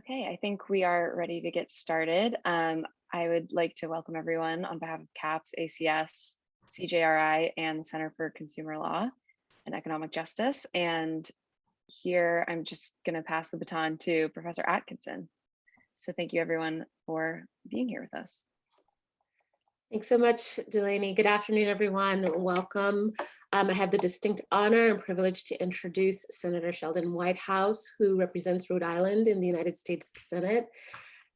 Okay, I think we are ready to get started. I would like to welcome everyone on behalf of CAPS, ACS, CJRI, and the Center for Consumer Law and Economic Justice. And here I'm just going to pass the baton to Professor Atkinson. So thank you everyone for being here with us. Thanks so much, Delaney. Good afternoon, everyone. Welcome. I have the distinct honor and privilege to introduce Senator Sheldon Whitehouse, who represents Rhode Island in the United States Senate.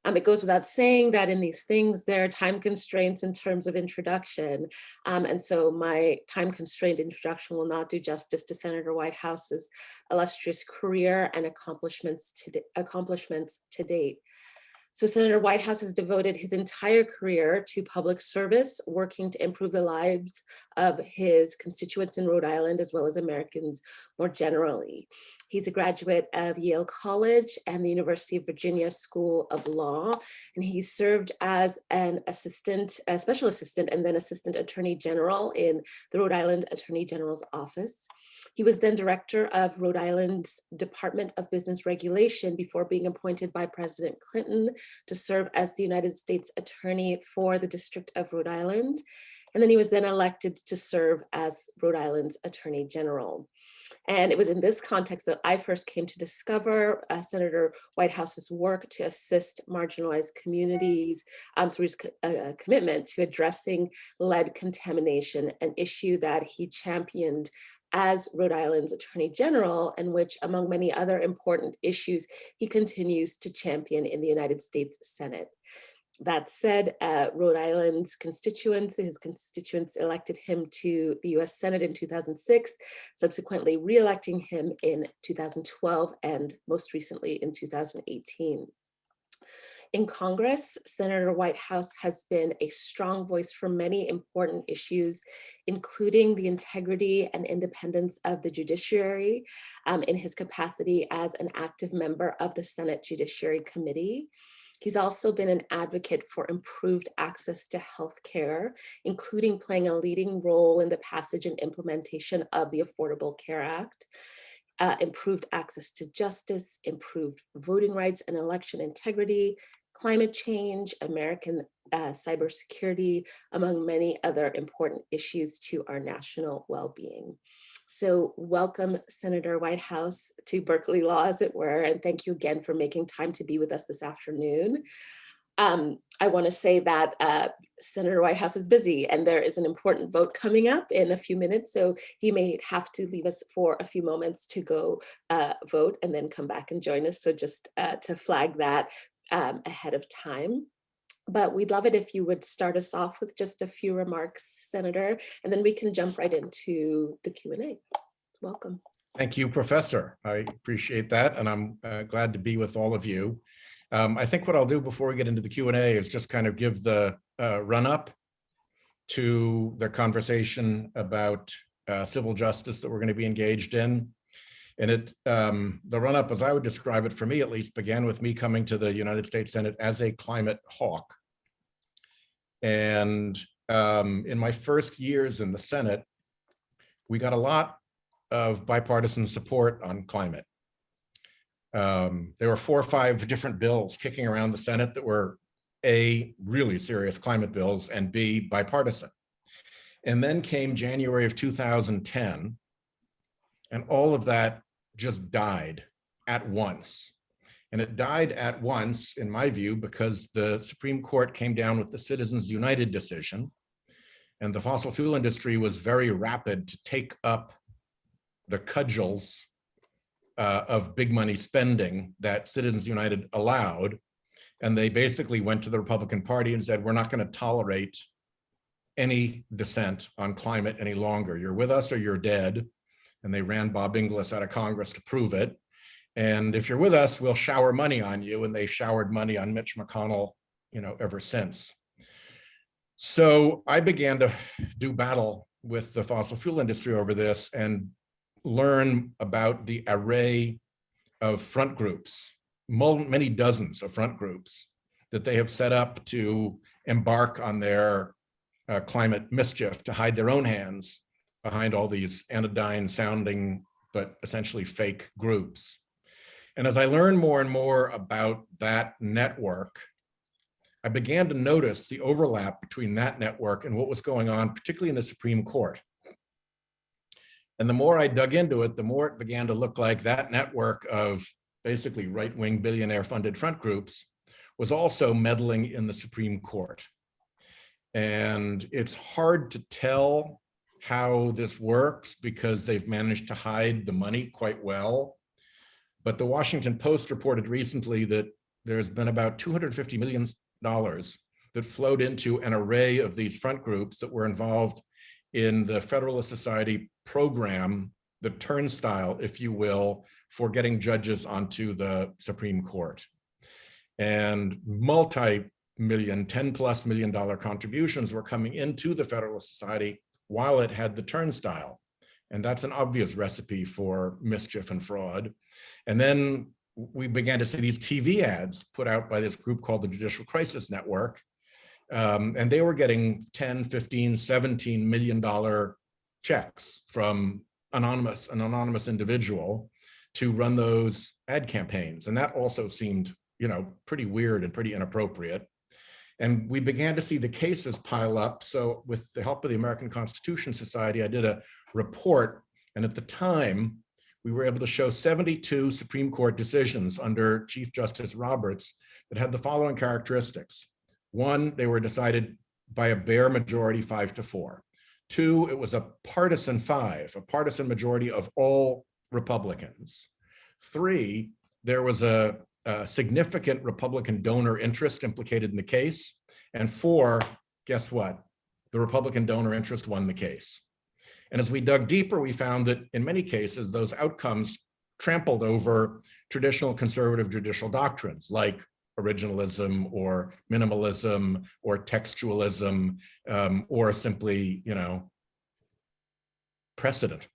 It goes without saying that in these things, there are time constraints in terms of introduction. And so my time constrained introduction will not do justice to Senator Whitehouse's illustrious career and accomplishments to date. So Senator Whitehouse has devoted his entire career to public service, working to improve the lives of his constituents in Rhode Island, as well as Americans more generally. He's a graduate of Yale College and the University of Virginia School of Law, and he served as an assistant, a special assistant, and then assistant attorney general in the Rhode Island Attorney General's office. He was then director of Rhode Island's Department of Business Regulation before being appointed by President Clinton to serve as the United States Attorney for the District of Rhode Island. And then he was then elected to serve as Rhode Island's Attorney General. And it was in this context that I first came to discover Senator Whitehouse's work to assist marginalized communities through his commitment to addressing lead contamination, an issue that he championed as Rhode Island's Attorney General, and which, among many other important issues, he continues to champion in the United States Senate. That said, Rhode Island's his constituents elected him to the US Senate in 2006, subsequently re-electing him in 2012 and most recently in 2018. In Congress, Senator Whitehouse has been a strong voice for many important issues, including the integrity and independence of the judiciary in his capacity as an active member of the Senate Judiciary Committee. He's also been an advocate for improved access to healthcare, including playing a leading role in the passage and implementation of the Affordable Care Act. Improved access to justice, improved voting rights and election integrity, climate change, American cybersecurity, among many other important issues to our national well-being. So welcome, Senator Whitehouse, to Berkeley Law, as it were, and thank you again for making time to be with us this afternoon. I want to say that Senator Whitehouse is busy and there is an important vote coming up in a few minutes, so he may have to leave us for a few moments to go vote and then come back and join us. So just to flag that ahead of time. But we'd love it if you would start us off with just a few remarks, Senator, and then we can jump right into the Q&A. Welcome. Thank you, Professor. I appreciate that, and I'm glad to be with all of you. I think what I'll do before we get into the Q&A is just kind of give the run-up to the conversation about civil justice that we're going to be engaged in. And the run-up, as I would describe it, for me at least, began with me coming to the United States Senate as a climate hawk. And in my first years in the Senate, we got a lot of bipartisan support on climate. There were 4 or 5 different bills kicking around the Senate that were A, really serious climate bills, and B, bipartisan. And then came January of 2010, and all of that just died at once. And it died at once, in my view, because the Supreme Court came down with the Citizens United decision, and the fossil fuel industry was very rapid to take up the cudgels of big money spending that Citizens United allowed. And they basically went to the Republican Party and said, we're not going to tolerate any dissent on climate any longer. You're with us or you're dead. And they ran Bob Inglis out of Congress to prove it. And if you're with us, we'll shower money on you. And they showered money on Mitch McConnell, ever since. So I began to do battle with the fossil fuel industry over this and learn about the array of front groups, many dozens of front groups that they have set up to embark on their climate mischief, to hide their own hands behind all these anodyne sounding, but essentially fake groups. And as I learned more and more about that network, I began to notice the overlap between that network and what was going on, particularly in the Supreme Court. And the more I dug into it, the more it began to look like that network of basically right-wing billionaire-funded front groups was also meddling in the Supreme Court. And it's hard to tell how this works because they've managed to hide the money quite well. But the Washington Post reported recently that there's been about $250 million that flowed into an array of these front groups that were involved in the Federalist Society program, the turnstile, if you will, for getting judges onto the Supreme Court. And multi-million, $10+ million contributions were coming into the Federalist Society while it had the turnstile. And that's an obvious recipe for mischief and fraud. And then we began to see these TV ads put out by this group called the Judicial Crisis Network. And they were getting $10, $15, $17 million checks from an anonymous individual to run those ad campaigns. And that also seemed, pretty weird and pretty inappropriate. And we began to see the cases pile up. So with the help of the American Constitution Society, I did a report. And at the time, we were able to show 72 Supreme Court decisions under Chief Justice Roberts that had the following characteristics. One, they were decided by a bare majority, 5-4. Two, it was a partisan 5, a partisan majority of all Republicans. Three, there was a significant Republican donor interest implicated in the case. And 4, guess what? The Republican donor interest won the case. And as we dug deeper, we found that in many cases, those outcomes trampled over traditional conservative judicial doctrines like originalism or minimalism or textualism or simply, precedent.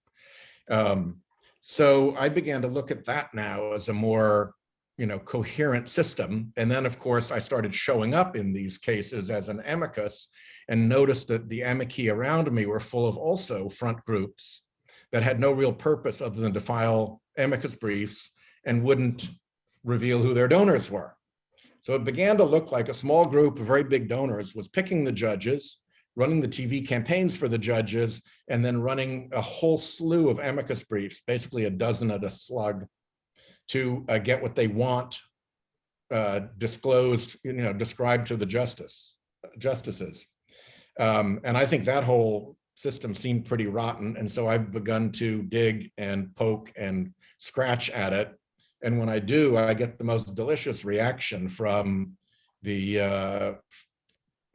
So I began to look at that now as a more coherent system. And then, of course, I started showing up in these cases as an amicus and noticed that the amici around me were full of also front groups that had no real purpose other than to file amicus briefs and wouldn't reveal who their donors were. So it began to look like a small group of very big donors was picking the judges, running the TV campaigns for the judges, and then running a whole slew of amicus briefs, basically a dozen at a slug, to get what they want disclosed, described to the justices. And I think that whole system seemed pretty rotten. And so I've begun to dig and poke and scratch at it. And when I do, I get the most delicious reaction from the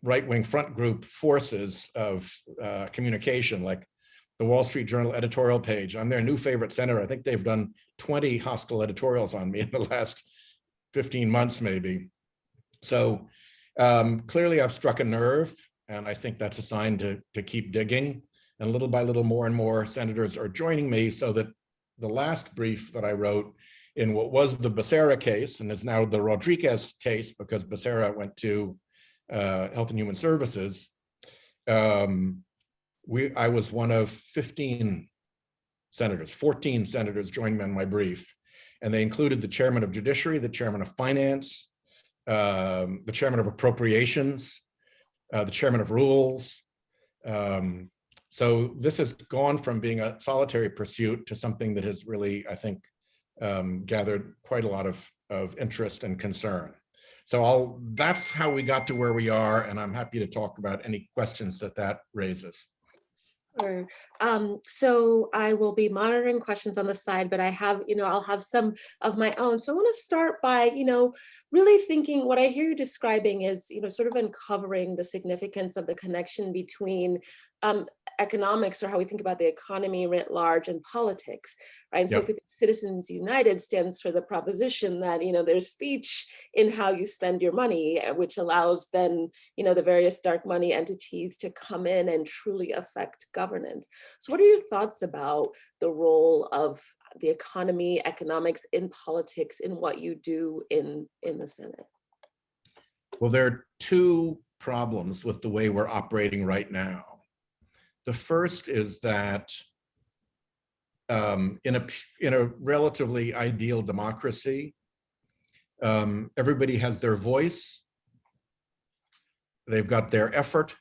right-wing front group forces of communication, like the Wall Street Journal editorial page. I'm their new favorite senator. I think they've done 20 hostile editorials on me in the last 15 months, maybe. So clearly I've struck a nerve, and I think that's a sign to keep digging. And little by little, more and more senators are joining me, so that the last brief that I wrote in what was the Becerra case, and is now the Rodriguez case, because Becerra went to Health and Human Services, I was one of 15 senators, 14 senators joined me on my brief. And they included the chairman of Judiciary, the chairman of Finance, the chairman of Appropriations, the chairman of Rules. So this has gone from being a solitary pursuit to something that has really, I think, gathered quite a lot of interest and concern. So that's how we got to where we are, and I'm happy to talk about any questions that raises. Sure. So I will be monitoring questions on the side, but I have, I'll have some of my own. So I want to start by, really thinking what I hear you describing is, sort of uncovering the significance of the connection between economics, or how we think about the economy writ large, and politics, right? And so if Citizens United stands for the proposition that, there's speech in how you spend your money, which allows then, the various dark money entities to come in and truly affect governance. So what are your thoughts about the role of the economy, economics in politics, in what you do in the Senate? Well, there are two problems with the way we're operating right now. The first is that in a relatively ideal democracy, everybody has their voice, they've got their effort,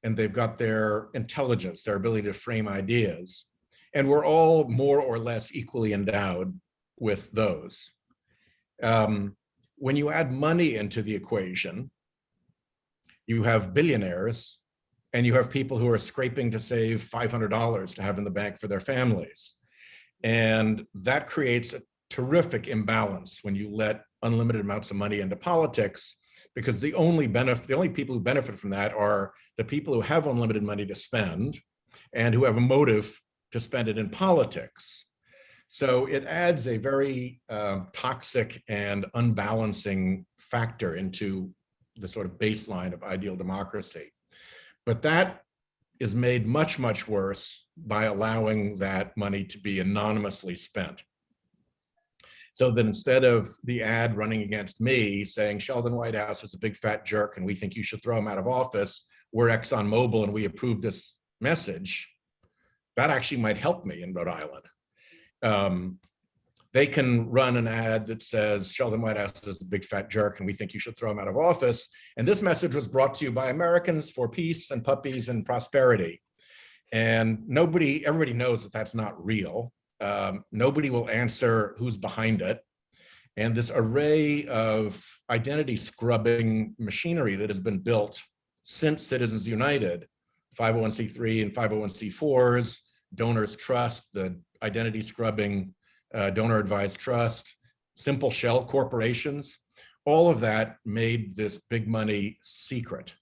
and they've got their intelligence, their ability to frame ideas. And we're all more or less equally endowed with those. When you add money into the equation, you have billionaires and you have people who are scraping to save $500 to have in the bank for their families. And that creates a terrific imbalance when you let unlimited amounts of money into politics, because the only people who benefit from that are the people who have unlimited money to spend and who have a motive to spend it in politics. So it adds a very toxic and unbalancing factor into the sort of baseline of ideal democracy. But that is made much, much worse by allowing that money to be anonymously spent. So that instead of the ad running against me saying Sheldon Whitehouse is a big fat jerk and we think you should throw him out of office, we're ExxonMobil and we approve this message, that actually might help me in Rhode Island. They can run an ad that says Sheldon Whitehouse is a big fat jerk and we think you should throw him out of office. And this message was brought to you by Americans for Peace and Puppies and Prosperity. And everybody knows that that's not real. Nobody will answer who's behind it. And this array of identity scrubbing machinery that has been built since Citizens United, 501c3 and 501c4s, Donors Trust, the identity scrubbing donor advised trust, simple shell corporations, all of that made this big money secret.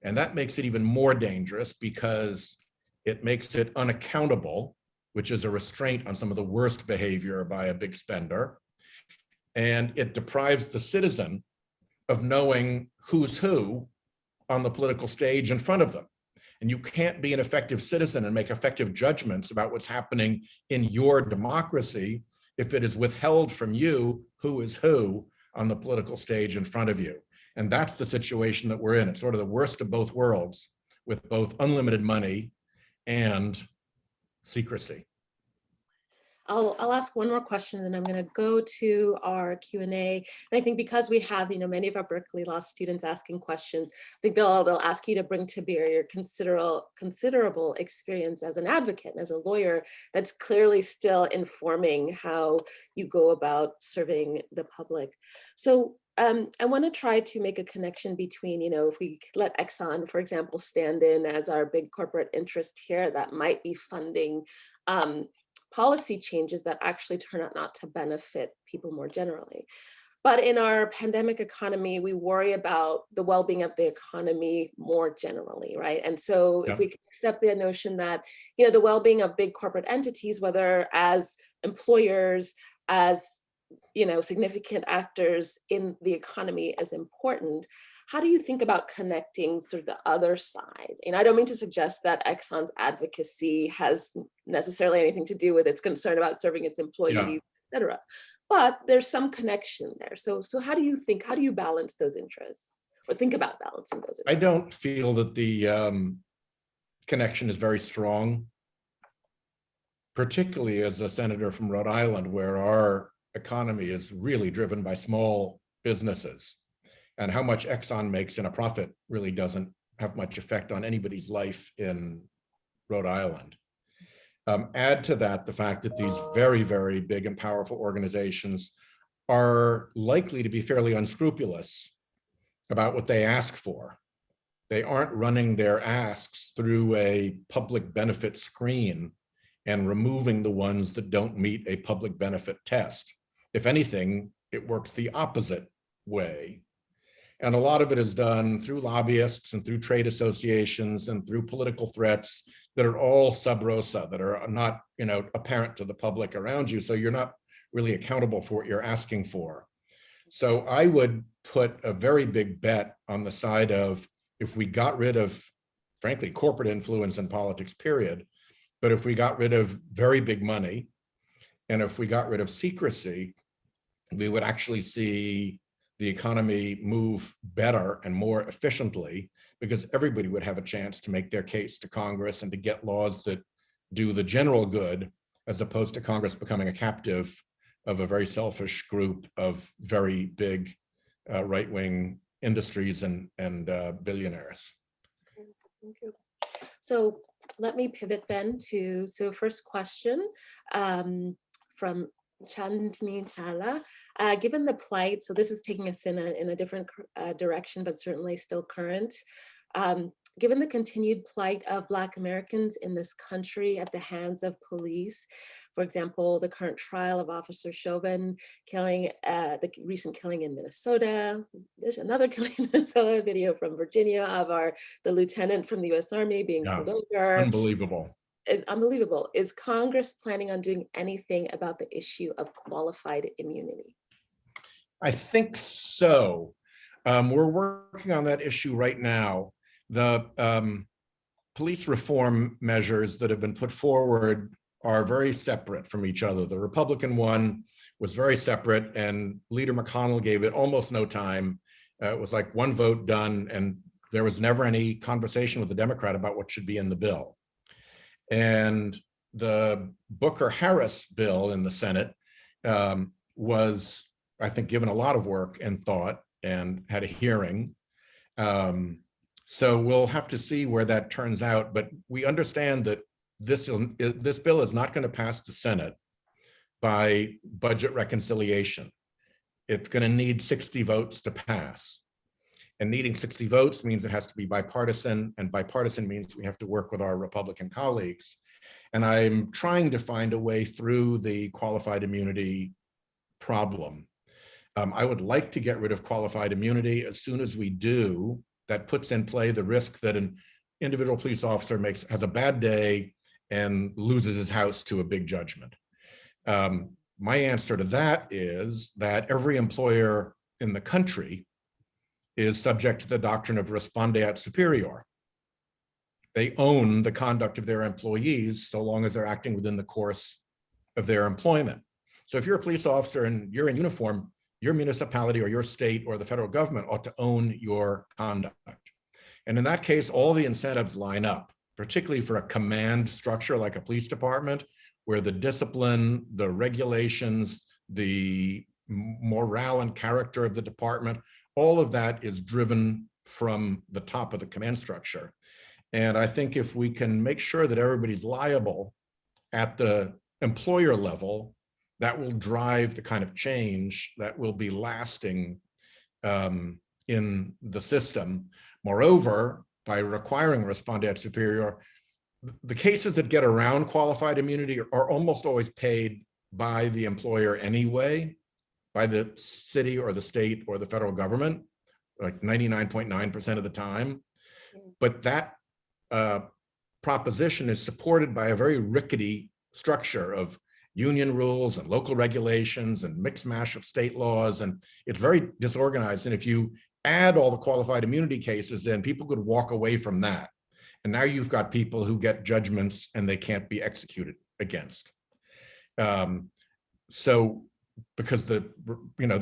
And that makes it even more dangerous because it makes it unaccountable, which is a restraint on some of the worst behavior by a big spender. And it deprives the citizen of knowing who's who on the political stage in front of them. And you can't be an effective citizen and make effective judgments about what's happening in your democracy if it is withheld from you who is who on the political stage in front of you. And that's the situation that we're in. It's sort of the worst of both worlds, with both unlimited money and secrecy. I'll ask one more question, and I'm going to go to our Q&A. And I think because we have, many of our Berkeley Law students asking questions, I think they'll ask you to bring to bear your considerable experience as an advocate and as a lawyer that's clearly informing how you go about serving the public. So I want to try to make a connection between, if we let Exxon, for example, stand in as our big corporate interest here that might be funding policy changes that actually turn out not to benefit people more generally. But in our pandemic economy, we worry about the well-being of the economy more generally, right? And so if we can accept the notion that, the well-being of big corporate entities, whether as employers, as significant actors in the economy is important, how do you think about connecting sort of the other side? And I don't mean to suggest that Exxon's advocacy has necessarily anything to do with its concern about serving its employees, et cetera. But there's some connection there. So how do you balance those interests, or think about balancing those interests? I don't feel that the connection is very strong, particularly as a senator from Rhode Island, where our economy is really driven by small businesses, and how much Exxon makes in a profit really doesn't have much effect on anybody's life in Rhode Island. Add to that the fact that these very, very big and powerful organizations are likely to be fairly unscrupulous about what they ask for. They aren't running their asks through a public benefit screen and removing the ones that don't meet a public benefit test. If anything, it works the opposite way. And a lot of it is done through lobbyists and through trade associations and through political threats that are all sub rosa, that are not, apparent to the public around you. So you're not really accountable for what you're asking for. So I would put a very big bet on the side of, if we got rid of, frankly, corporate influence in politics, period, but if we got rid of very big money, and if we got rid of secrecy, we would actually see the economy move better and more efficiently, because everybody would have a chance to make their case to Congress and to get laws that do the general good as opposed to Congress becoming a captive of a very selfish group of very big right-wing industries and billionaires. Thank you. So let me pivot then to, first question from Chandni Chala. Given the plight, so this is taking us in a different direction, but certainly still current. Given the continued plight of Black Americans in this country at the hands of police, for example, the current trial of Officer Chauvin killing, the recent killing in Minnesota, there's another killing in Minnesota, video from Virginia of the lieutenant from the US Army being pulled over. Unbelievable. It's unbelievable. Is Congress planning on doing anything about the issue of qualified immunity? I think so. We're working on that issue right now. The police reform measures that have been put forward are very separate from each other. The Republican one was very separate, and Leader McConnell gave it almost no time. It was like one vote done, and there was never any conversation with the Democrat about what should be in the bill. And the Booker-Harris bill in the Senate was, I think, given a lot of work and thought and had a hearing. So we'll have to see where that turns out, but we understand that this bill is not going to pass the Senate by budget reconciliation. It's going to need 60 votes to pass. And needing 60 votes means it has to be bipartisan, and bipartisan means we have to work with our Republican colleagues. And I'm trying to find a way through the qualified immunity problem. I would like to get rid of qualified immunity. As soon as we do, that puts in play the risk that an individual police officer has a bad day and loses his house to a big judgment. My answer to that is that every employer in the country is subject to the doctrine of respondeat superior. They own the conduct of their employees so long as they're acting within the course of their employment. So if you're a police officer and you're in uniform, your municipality or your state or the federal government ought to own your conduct. And in that case, all the incentives line up, particularly for a command structure like a police department, where the discipline, the regulations, the morale and character of the department, all of that is driven from the top of the command structure. And I think if we can make sure that everybody's liable at the employer level, that will drive the kind of change that will be lasting in the system. Moreover, by requiring respondeat superior, the cases that get around qualified immunity are almost always paid by the employer anyway, by the city or the state or the federal government, like 99.9% of the time. But that proposition is supported by a very rickety structure of union rules and local regulations and mixed mash of state laws, and it's very disorganized. And if you add all the qualified immunity cases in, people could walk away from that. And now you've got people who get judgments and they can't be executed against. So because the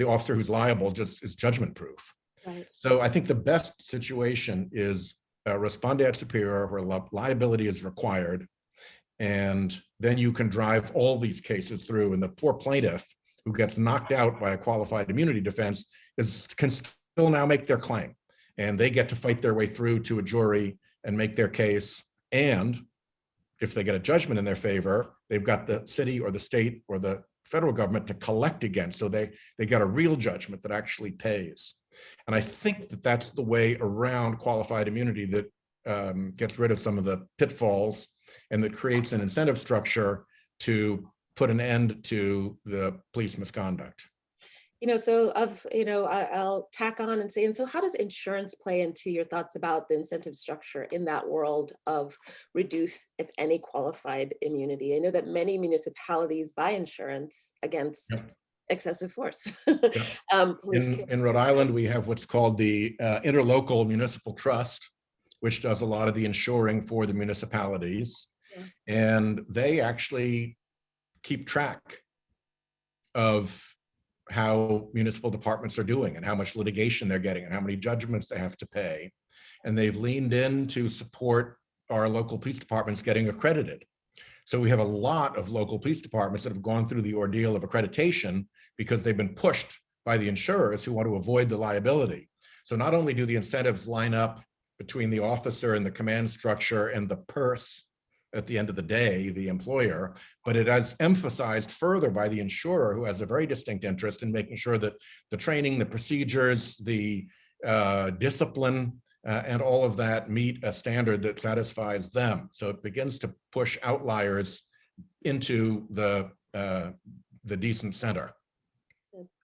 officer who's liable just is judgment proof. Right. So I think the best situation is respondeat superior, where liability is required. And then you can drive all these cases through, and the poor plaintiff who gets knocked out by a qualified immunity defense can still now make their claim, and they get to fight their way through to a jury and make their case. And if they get a judgment in their favor, they've got the city or the state or the federal government to collect against. So they got a real judgment that actually pays. And I think that that's the way around qualified immunity that gets rid of some of the pitfalls and that creates an incentive structure to put an end to the police misconduct. I'll tack on and say, and so how does insurance play into your thoughts about the incentive structure in that world of reduce, if any, qualified immunity? I know that many municipalities buy insurance against excessive force. In Rhode Island, we have what's called the Interlocal Municipal Trust, which does a lot of the insuring for the municipalities. Yeah. And they actually keep track of how municipal departments are doing and how much litigation they're getting and how many judgments they have to pay. And they've leaned in to support our local police departments getting accredited. So we have a lot of local police departments that have gone through the ordeal of accreditation because they've been pushed by the insurers who want to avoid the liability. So not only do the incentives line up between the officer and the command structure and the purse at the end of the day, the employer, but it is emphasized further by the insurer, who has a very distinct interest in making sure that the training, the procedures, the discipline, and all of that meet a standard that satisfies them. So it begins to push outliers into the decent center.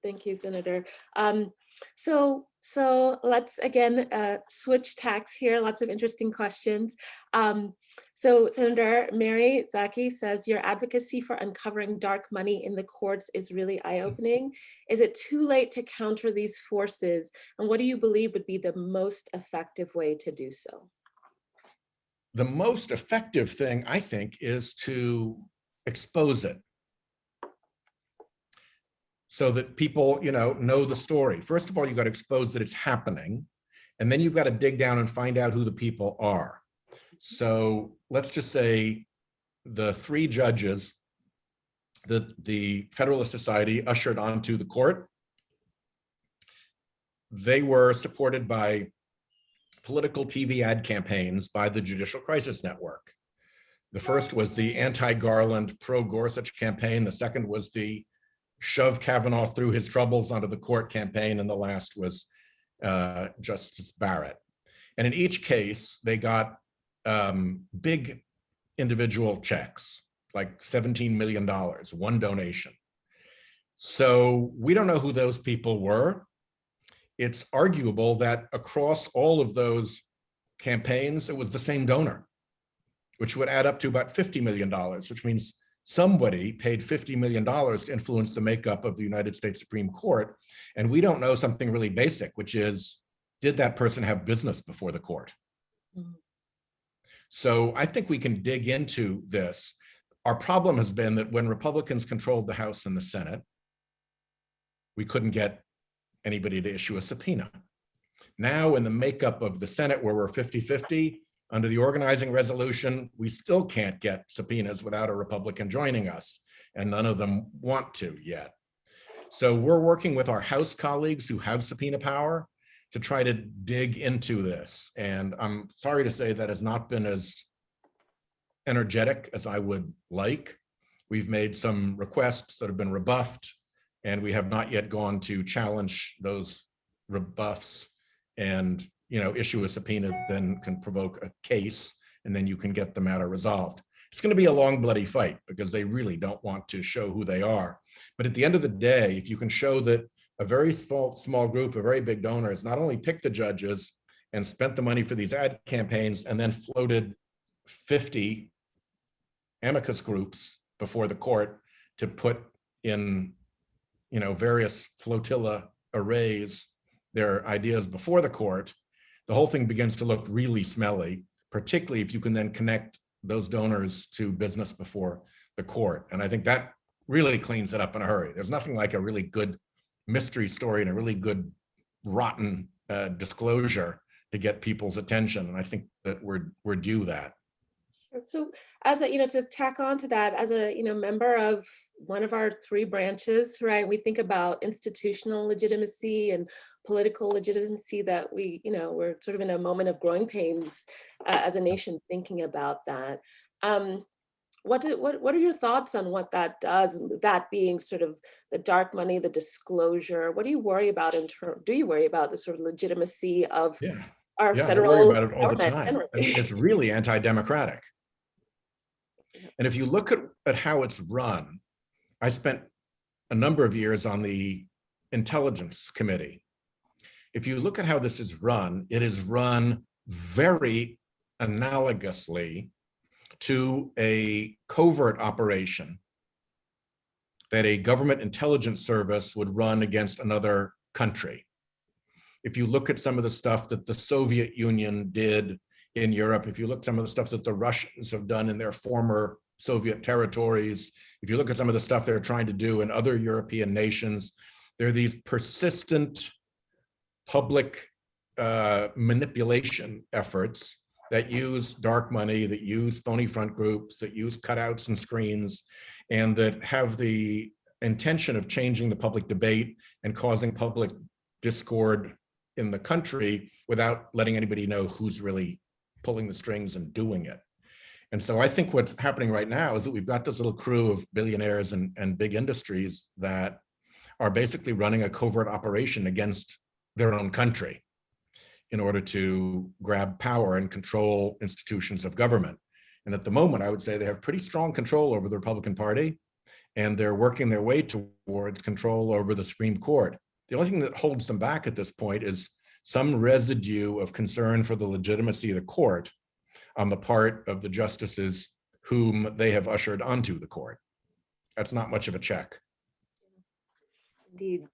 Thank you, Senator. So let's again switch tacks here. Lots of interesting questions. So Senator Mary Zaki says, your advocacy for uncovering dark money in the courts is really eye-opening. Is it too late to counter these forces? And what do you believe would be the most effective way to do so? The most effective thing, I think, is to expose it, so that people, know the story. First of all, you've got to expose that it's happening, and then you've got to dig down and find out who the people are. So let's just say the 3 judges that the Federalist Society ushered onto the court, they were supported by political TV ad campaigns by the Judicial Crisis Network. The first was the anti-Garland, pro-Gorsuch campaign. The second was the shove Kavanaugh through his troubles onto the court campaign, and the last was Justice Barrett. And in each case, they got big individual checks, like $17 million, one donation. So we don't know who those people were. It's arguable that across all of those campaigns, it was the same donor, which would add up to about $50 million, which means somebody paid $50 million to influence the makeup of the United States Supreme Court. And we don't know something really basic, which is, did that person have business before the court? Mm-hmm. So I think we can dig into this. Our problem has been that when Republicans controlled the House and the Senate, we couldn't get anybody to issue a subpoena. Now in the makeup of the Senate, where we're 50-50, under the organizing resolution, we still can't get subpoenas without a Republican joining us, and none of them want to yet. So we're working with our House colleagues who have subpoena power to try to dig into this. And I'm sorry to say that has not been as energetic as I would like. We've made some requests that have been rebuffed, and we have not yet gone to challenge those rebuffs and issue a subpoena that then can provoke a case, and then you can get the matter resolved. It's going to be a long, bloody fight because they really don't want to show who they are. But at the end of the day, if you can show that a very small group of very big donors not only picked the judges and spent the money for these ad campaigns and then floated 50 amicus groups before the court to put in, various flotilla arrays their ideas before the court, the whole thing begins to look really smelly, particularly if you can then connect those donors to business before the court. And I think that really cleans it up in a hurry. There's nothing like a really good mystery story and a really good rotten disclosure to get people's attention. And I think that we're due that. So as a, to tack on to that, as a, member of one of our 3 branches, right, we think about institutional legitimacy and political legitimacy that we, we're sort of in a moment of growing pains as a nation thinking about that. What are your thoughts on what that does, that being sort of the dark money, the disclosure? What do you worry about do you worry about the sort of legitimacy of our federal I worry about it all the government? time. I mean, it's really anti-democratic. And if you look at how it's run, I spent a number of years on the Intelligence Committee. If you look at how this is run, it is run very analogously to a covert operation that a government intelligence service would run against another country. If you look at some of the stuff that the Soviet Union did in Europe, if you look at some of the stuff that the Russians have done in their former Soviet territories, if you look at some of the stuff they're trying to do in other European nations, there are these persistent public manipulation efforts that use dark money, that use phony front groups, that use cutouts and screens, and that have the intention of changing the public debate and causing public discord in the country without letting anybody know who's really pulling the strings and doing it. And so I think what's happening right now is that we've got this little crew of billionaires and big industries that are basically running a covert operation against their own country in order to grab power and control institutions of government. And at the moment, I would say they have pretty strong control over the Republican Party, and they're working their way towards control over the Supreme Court. The only thing that holds them back at this point is some residue of concern for the legitimacy of the court on the part of the justices whom they have ushered onto the court. That's not much of a check. Indeed.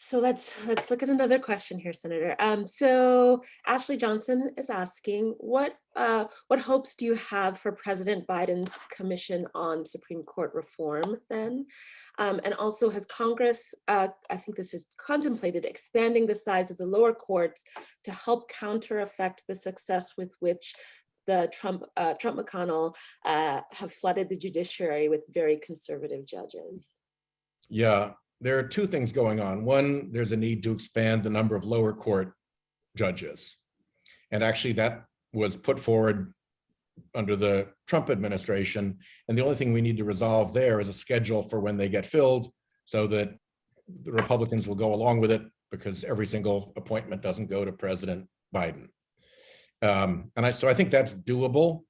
So let's look at another question here, Senator. So Ashley Johnson is asking, what hopes do you have for President Biden's Commission on Supreme Court Reform then? And also, has Congress, I think this is contemplated, expanding the size of the lower courts to help counter effect the success with which the Trump-McConnell have flooded the judiciary with very conservative judges? Yeah. There are two things going on. One, there's a need to expand the number of lower court judges. And actually that was put forward under the Trump administration. And the only thing we need to resolve there is a schedule for when they get filled so that the Republicans will go along with it, because every single appointment doesn't go to President Biden. So I think that's doable.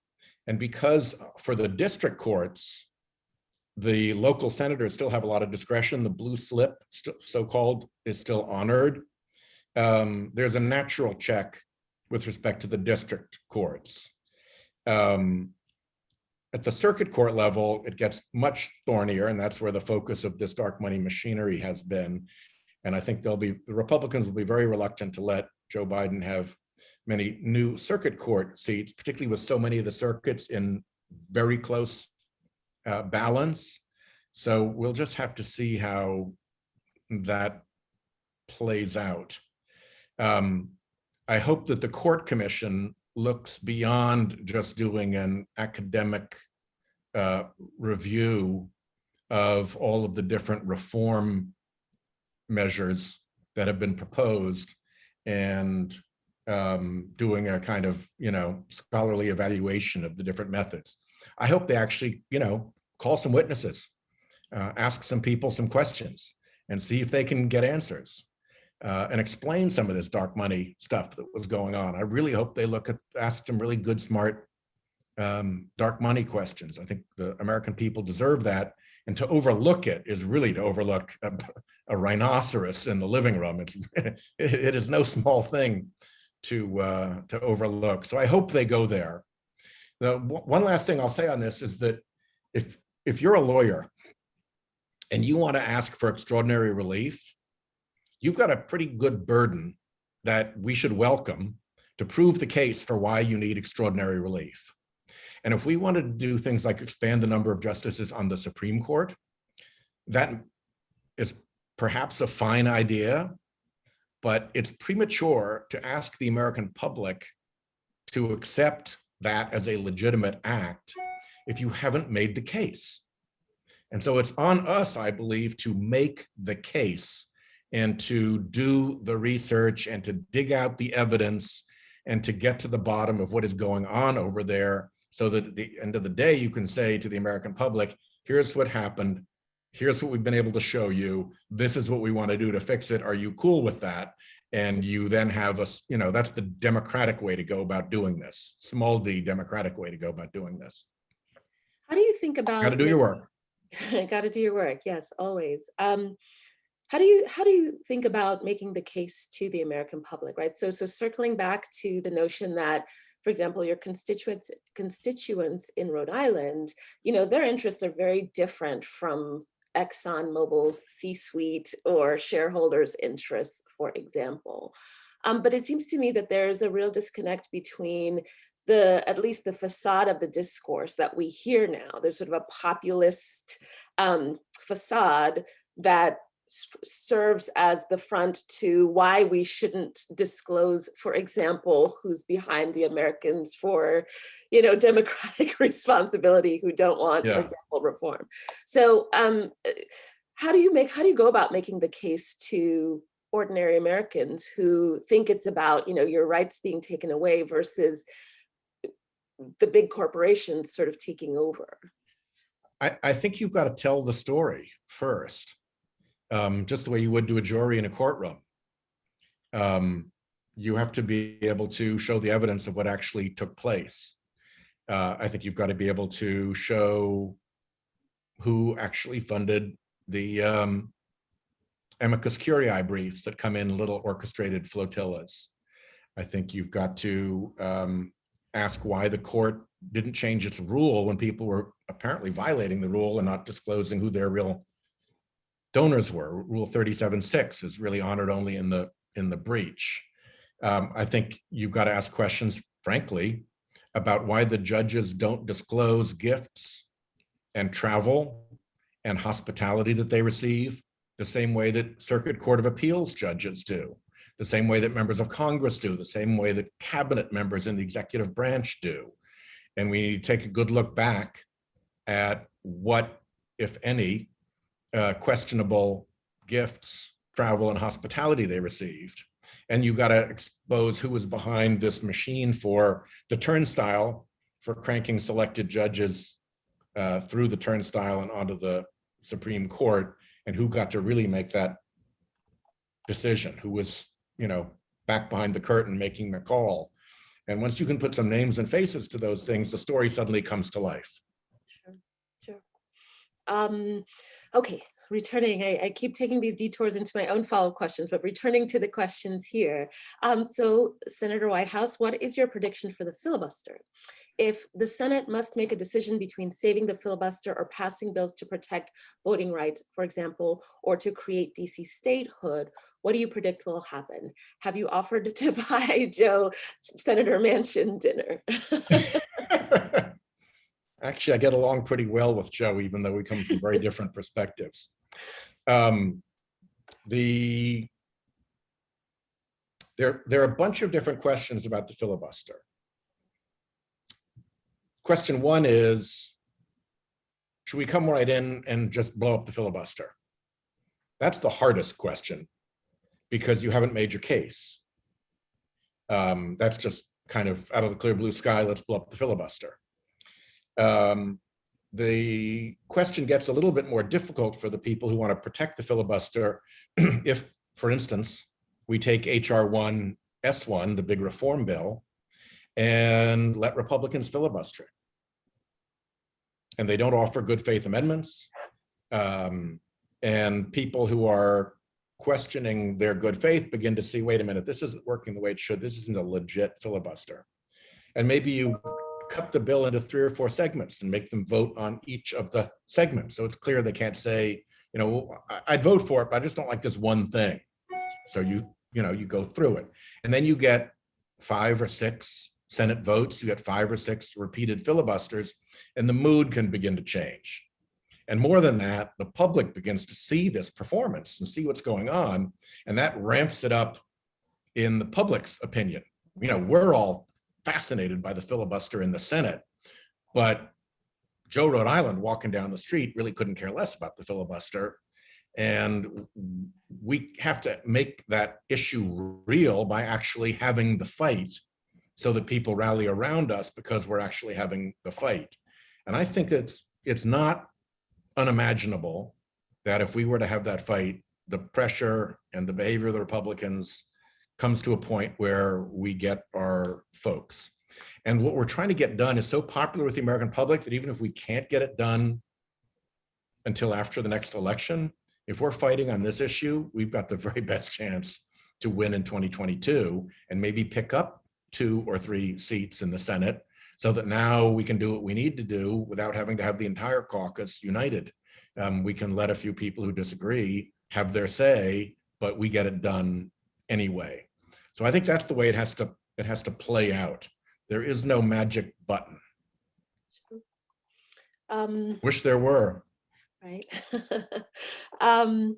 And because for the district courts, the local senators still have a lot of discretion. The blue slip, so-called, is still honored. There's a natural check with respect to the district courts. At the circuit court level, it gets much thornier, and that's where the focus of this dark money machinery has been. And I think the Republicans will be very reluctant to let Joe Biden have many new circuit court seats, particularly with so many of the circuits in very close balance. So we'll just have to see how that plays out. I hope that the court commission looks beyond just doing an academic review of all of the different reform measures that have been proposed and doing a kind of, scholarly evaluation of the different methods. I hope they actually, call some witnesses, ask some people some questions, and see if they can get answers and explain some of this dark money stuff that was going on. I really hope they ask some really good, smart, dark money questions. I think the American people deserve that. And to overlook it is really to overlook a rhinoceros in the living room. It is no small thing to overlook. So I hope they go there. Now, one last thing I'll say on this is that if you're a lawyer and you want to ask for extraordinary relief, you've got a pretty good burden that we should welcome to prove the case for why you need extraordinary relief. And if we wanted to do things like expand the number of justices on the Supreme Court, that is perhaps a fine idea, but it's premature to ask the American public to accept that as a legitimate act if you haven't made the case. And so it's on us, I believe, to make the case and to do the research and to dig out the evidence and to get to the bottom of what is going on over there, so that at the end of the day, you can say to the American public, here's what happened. Here's what we've been able to show you. This is what we want to do to fix it. Are you cool with that? And you then have that's the democratic way to go about doing this. Small d democratic way to go about doing this. How do you think about— Got to do your work. Got to do your work. Yes, always. How do you think about making the case to the American public, right? So circling back to the notion that, for example, your constituents in Rhode Island, their interests are very different from ExxonMobil's C-suite or shareholders' interests, for example. But it seems to me that there's a real disconnect between at least the facade of the discourse that we hear now. There's sort of a populist facade that serves as the front to why we shouldn't disclose, for example, who's behind the Americans for, democratic responsibility, who don't want, for example, reform. So how do you go about making the case to ordinary Americans who think it's about, your rights being taken away versus the big corporations sort of taking over? I think you've got to tell the story first. Just the way you would do a jury in a courtroom. You have to be able to show the evidence of what actually took place. I think you've got to be able to show who actually funded the amicus curiae briefs that come in little orchestrated flotillas. I think you've got to ask why the court didn't change its rule when people were apparently violating the rule and not disclosing who their real donors were. Rule 37.6 is really honored only in the breach. I think you've got to ask questions, frankly, about why the judges don't disclose gifts and travel and hospitality that they receive the same way that Circuit Court of Appeals judges do, the same way that members of Congress do, the same way that cabinet members in the executive branch do. And we take a good look back at what, if any, questionable gifts, travel, and hospitality they received. And you got to expose who was behind this machine for the turnstile for cranking selected judges through the turnstile and onto the Supreme Court, and who got to really make that decision, who was, back behind the curtain making the call. And once you can put some names and faces to those things, the story suddenly comes to life. Sure. Okay, returning, I keep taking these detours into my own follow-up questions, but returning to the questions here. So Senator Whitehouse, what is your prediction for the filibuster? If the Senate must make a decision between saving the filibuster or passing bills to protect voting rights, for example, or to create DC statehood, what do you predict will happen? Have you offered to buy Joe Senator Manchin dinner? Actually, I get along pretty well with Joe, even though we come from very different perspectives. There are a bunch of different questions about the filibuster. Question one is, should we come right in and just blow up the filibuster? That's the hardest question, because you haven't made your case. That's just kind of out of the clear blue sky, let's blow up the filibuster. The question gets a little bit more difficult for the people who want to protect the filibuster if, for instance, we take H.R. 1 S1, the big reform bill, and let Republicans filibuster it. And they don't offer good faith amendments. And people who are questioning their good faith begin to see, wait a minute, this isn't working the way it should. This isn't a legit filibuster. And maybe you cut the bill into 3 or 4 segments and make them vote on each of the segments. So it's clear they can't say, I'd vote for it, but I just don't like this one thing. So you go through it. And then you get 5 or 6 Senate votes, you get 5 or 6 repeated filibusters, and the mood can begin to change. And more than that, the public begins to see this performance and see what's going on, and that ramps it up in the public's opinion. We're all fascinated by the filibuster in the Senate, but Joe Rhode Island walking down the street really couldn't care less about the filibuster. And we have to make that issue real by actually having the fight so that people rally around us because we're actually having the fight. And I think it's not unimaginable that if we were to have that fight, the pressure and the behavior of the Republicans comes to a point where we get our folks. And what we're trying to get done is so popular with the American public that even if we can't get it done until after the next election, if we're fighting on this issue, we've got the very best chance to win in 2022 and maybe pick up 2 or 3 seats in the Senate, so that now we can do what we need to do without having to have the entire caucus united. We can let a few people who disagree have their say, but we get it done anyway. So I think that's the way it has to play out. There is no magic button. Wish there were. right? So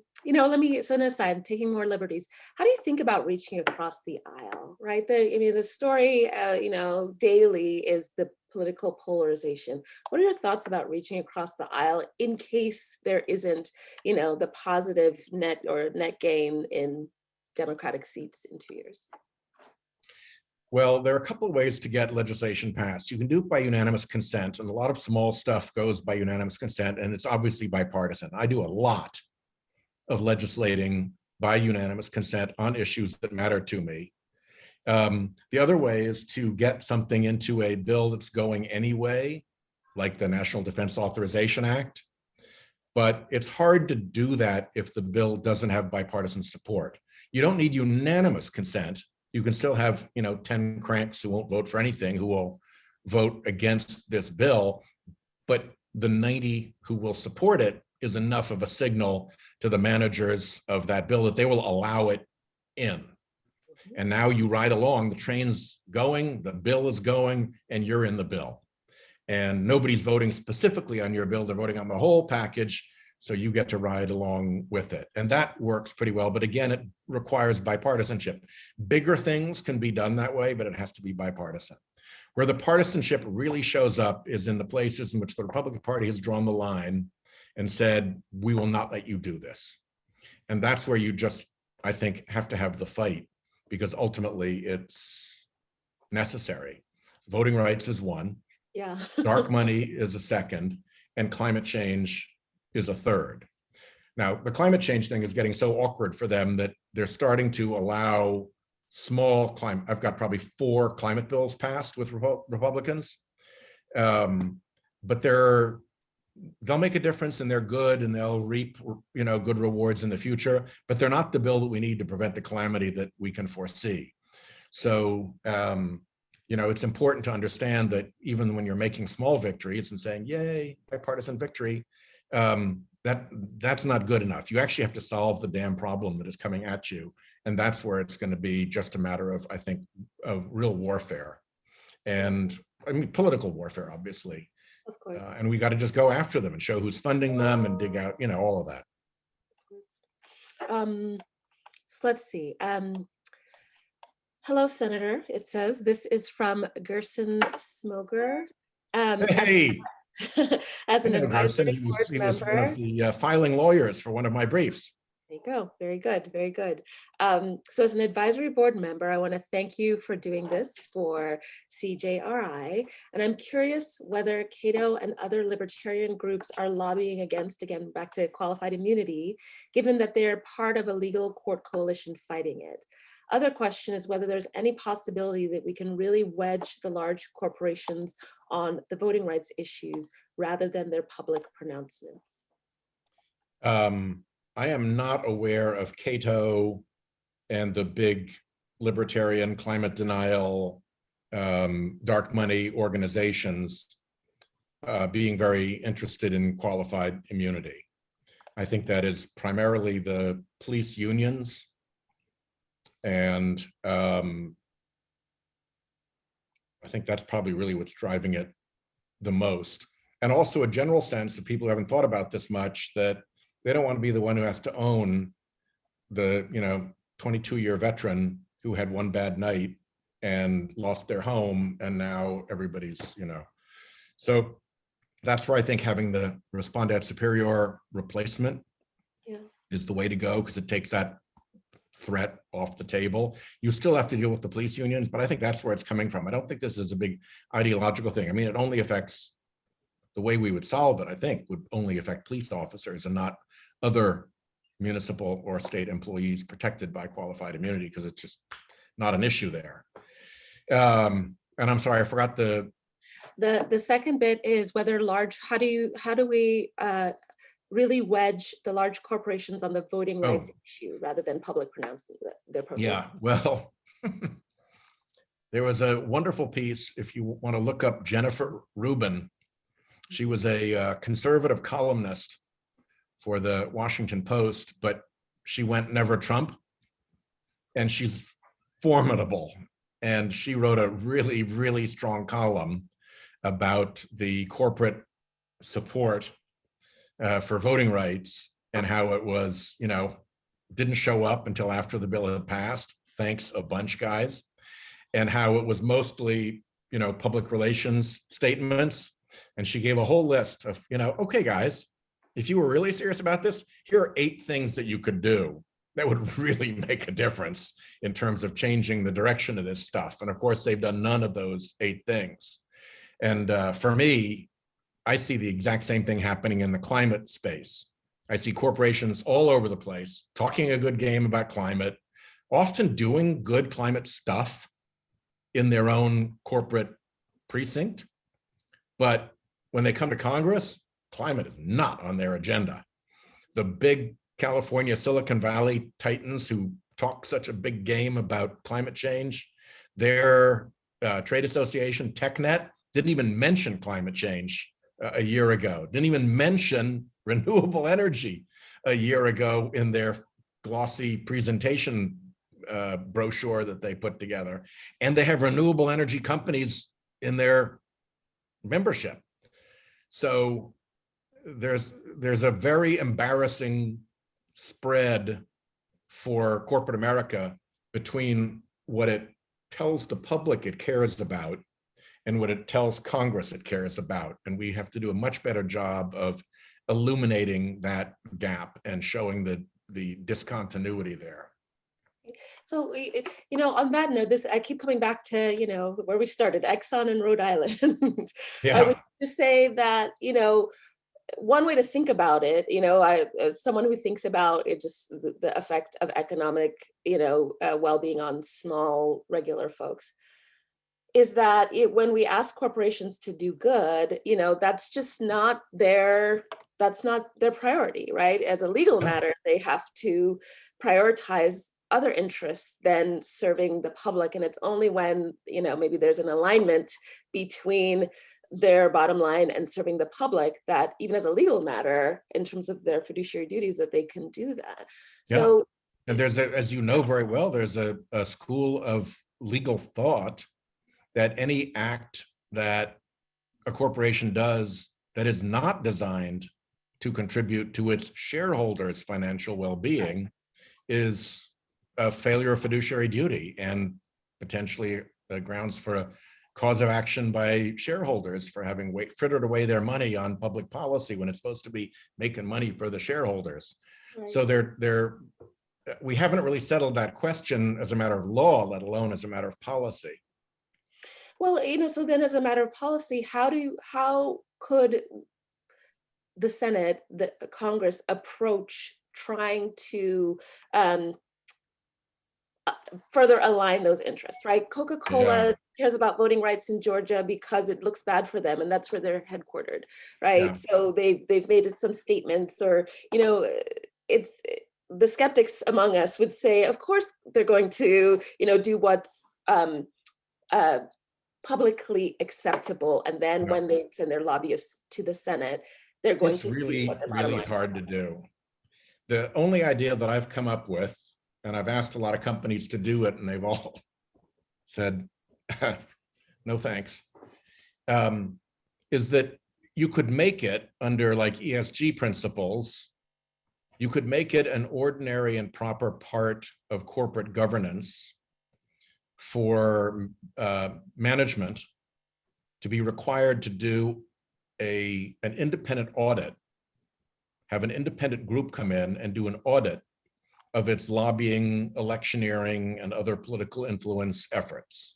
on a side, taking more liberties, how do you think about reaching across the aisle, right? The story, daily is the political polarization. What are your thoughts about reaching across the aisle in case there isn't, the positive net gain in Democratic seats in 2 years? Well, there are a couple of ways to get legislation passed. You can do it by unanimous consent, and a lot of small stuff goes by unanimous consent, and it's obviously bipartisan. I do a lot of legislating by unanimous consent on issues that matter to me. The other way is to get something into a bill that's going anyway, like the National Defense Authorization Act. But it's hard to do that if the bill doesn't have bipartisan support. You don't need unanimous consent. You can still have, 10 cranks who won't vote for anything who will vote against this bill, but the 90 who will support it is enough of a signal to the managers of that bill that they will allow it in. And now you ride along, the train's going, the bill is going, and you're in the bill. And nobody's voting specifically on your bill, they're voting on the whole package, so you get to ride along with it. And that works pretty well, but again, it requires bipartisanship. Bigger things can be done that way, but it has to be bipartisan. Where the partisanship really shows up is in the places in which the Republican Party has drawn the line and said, we will not let you do this. And that's where you just, I think, have to have the fight, because ultimately it's necessary. Voting rights is one. Yeah. Dark money is a second, and climate change is a third. Now, the climate change thing is getting so awkward for them that they're starting to allow small climate. I've got probably 4 climate bills passed with Republicans, but they'll make a difference and they're good and they'll reap, good rewards in the future, but they're not the bill that we need to prevent the calamity that we can foresee. So, it's important to understand that even when you're making small victories and saying, yay, bipartisan victory, that's not good enough. You actually have to solve the damn problem that is coming at you. And that's where it's going to be just a matter of, I think, of real warfare. And political warfare, obviously. Of course. And we got to just go after them and show who's funding them and dig out, all of that. So let's see. Hello, Senator. It says this is from Gerson Smoger. Hey, as an advisory he was board one member. of the filing lawyers for one of my briefs. There you go. Very good. Very good. So as an advisory board member, I want to thank you for doing this for CJRI. And I'm curious whether Cato and other libertarian groups are lobbying against, again, back to qualified immunity, given that they're part of a legal court coalition fighting it. Other question is whether there's any possibility that we can really wedge the large corporations on the voting rights issues rather than their public pronouncements. I am not aware of Cato and the big libertarian climate denial, dark money organizations being very interested in qualified immunity. I think that is primarily the police unions. And I think that's probably really what's driving it the most. And also a general sense that people who haven't thought about this much, that they don't want to be the one who has to own the 22-year veteran who had one bad night and lost their home, and now everybody's, So that's where I think having the respondeat superior replacement is the way to go, because it takes that threat off the table. You still have to deal with the police unions, but I think that's where it's coming from. I don't think this is a big ideological thing. I mean, it only affects, the way we would solve it, I think, would only affect police officers and not other municipal or state employees protected by qualified immunity, because it's just not an issue there. And I'm sorry, I forgot the second bit is whether how do we really wedge the large corporations on the voting rights issue rather than public pronouncing their Yeah, well, there was a wonderful piece, if you want to look up Jennifer Rubin. She was a conservative columnist for the Washington Post, but she went never Trump, and she's formidable. And she wrote a really, really strong column about the corporate support for voting rights, and how it was, didn't show up until after the bill had passed. Thanks a bunch, guys. And how it was mostly, public relations statements. And she gave a whole list of, okay, guys, if you were really serious about this, here are 8 things that you could do that would really make a difference in terms of changing the direction of this stuff. And of course, they've done none of those 8 things. And for me, I see the exact same thing happening in the climate space. I see corporations all over the place talking a good game about climate, often doing good climate stuff in their own corporate precinct. But when they come to Congress, climate is not on their agenda. The big California Silicon Valley titans who talk such a big game about climate change, their trade association, TechNet, didn't even mention climate change a year ago, didn't even mention renewable energy a year ago in their glossy presentation brochure that they put together. And they have renewable energy companies in their membership. So there's a very embarrassing spread for corporate America between what it tells the public it cares about and what it tells Congress it cares about. And we have to do a much better job of illuminating that gap and showing the discontinuity there. So, on that note, I keep coming back to, where we started, Exxon and Rhode Island. Yeah. I would just say that, one way to think about it, as someone who thinks about it, just the effect of economic, well-being on small, regular folks, is that when we ask corporations to do good, that's just not that's not their priority, right? As a legal matter, they have to prioritize other interests than serving the public. And it's only when, maybe there's an alignment between their bottom line and serving the public that even as a legal matter, in terms of their fiduciary duties, that they can do that. Yeah. So, and there's as you know very well, there's a school of legal thought that any act that a corporation does that is not designed to contribute to its shareholders' financial well-being is a failure of fiduciary duty and potentially grounds for a cause of action by shareholders for having frittered away their money on public policy when it's supposed to be making money for the shareholders. Right. So we haven't really settled that question as a matter of law, let alone as a matter of policy. Well, so then as a matter of policy, how could the Senate, the Congress approach trying to further align those interests, right? Coca-Cola cares about voting rights in Georgia because it looks bad for them, and that's where they're headquartered, right? Yeah. So they've made some statements, or it's the skeptics among us would say, of course they're going to do what's publicly acceptable, and then when they send their lobbyists to the Senate, they're going to really hard to do. The only idea that I've come up with, and I've asked a lot of companies to do it, and they've all said, no thanks, is that you could make it under like ESG principles, you could make it an ordinary and proper part of corporate governance for management to be required to do an independent audit, have an independent group come in and do an audit of its lobbying, electioneering, and other political influence efforts,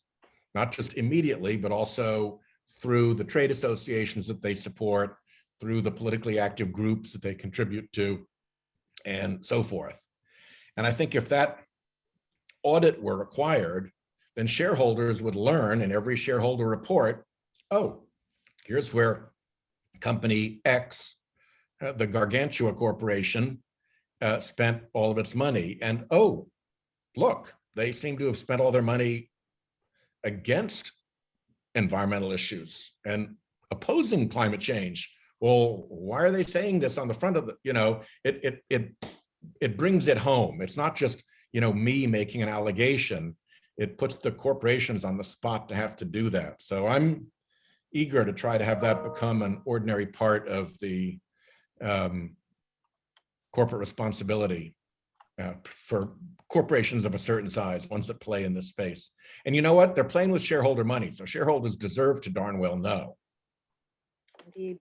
not just immediately, but also through the trade associations that they support, through the politically active groups that they contribute to, and so forth. And I think if that audit were required, then shareholders would learn in every shareholder report, oh, here's where company X, the Gargantua Corporation, spent all of its money. And oh, look, they seem to have spent all their money against environmental issues and opposing climate change. Well, why are they saying this on the front of the, it brings it home. It's not just, me making an allegation. It puts the corporations on the spot to have to do that. So I'm eager to try to have that become an ordinary part of the corporate responsibility for corporations of a certain size, ones that play in this space. And you know what? They're playing with shareholder money, so shareholders deserve to darn well know. Indeed.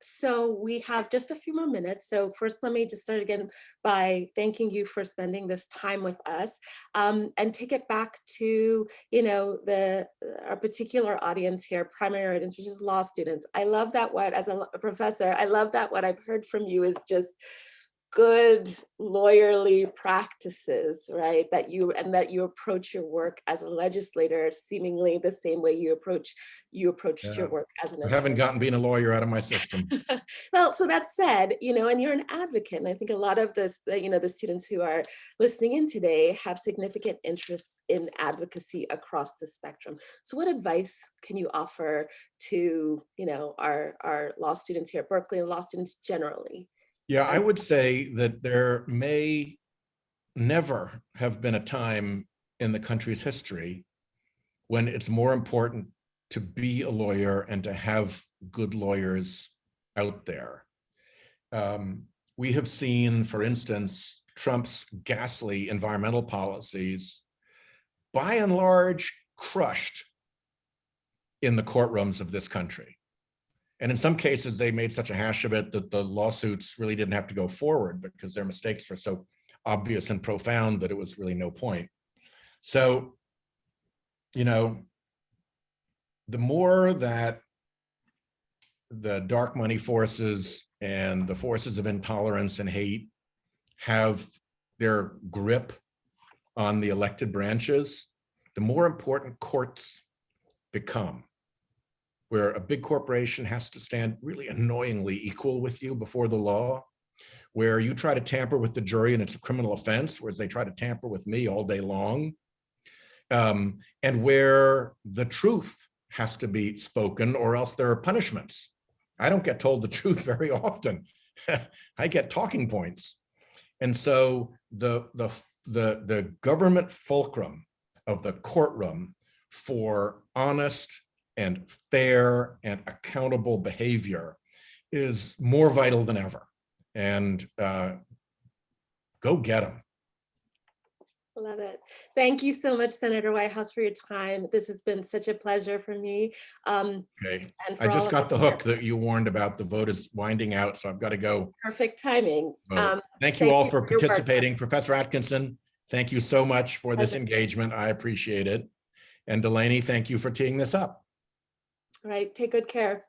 So we have just a few more minutes. So first, let me just start again by thanking you for spending this time with us, and take it back to, you know, our particular audience here, primary audience, which is law students. I love that as a professor, I love that what I've heard from you is just good lawyerly practices, right? That you approach your work as a legislator seemingly the same way you approached your work as an I attorney. haven't gotten being a lawyer out of my system. Well, so that said, you know, and you're an advocate, and I think a lot of this, you know, the students who are listening in today have significant interests in advocacy across the spectrum. So what advice can you offer to, you know, our law students here at Berkeley and law students generally? Yeah, I would say that there may never have been a time in the country's history when it's more important to be a lawyer and to have good lawyers out there. We have seen, for instance, Trump's ghastly environmental policies, by and large, crushed in the courtrooms of this country. And in some cases, they made such a hash of it that the lawsuits really didn't have to go forward because their mistakes were so obvious and profound that it was really no point. So, you know, the more that the dark money forces and the forces of intolerance and hate have their grip on the elected branches, the more important courts become, where a big corporation has to stand really annoyingly equal with you before the law, where you try to tamper with the jury and it's a criminal offense, whereas they try to tamper with me all day long, and where the truth has to be spoken or else there are punishments. I don't get told the truth very often. I get talking points. And so the government fulcrum of the courtroom for honest and fair and accountable behavior is more vital than ever. And go get them. Love it. Thank you so much, Senator Whitehouse, for your time. This has been such a pleasure for me. Okay. And I just got the hook that you warned about. The vote is winding out, so I've got to go. Perfect timing. Thank you all for participating. Professor Atkinson, thank you so much for this engagement. I appreciate it. And Delaney, thank you for teeing this up. All right. Take good care.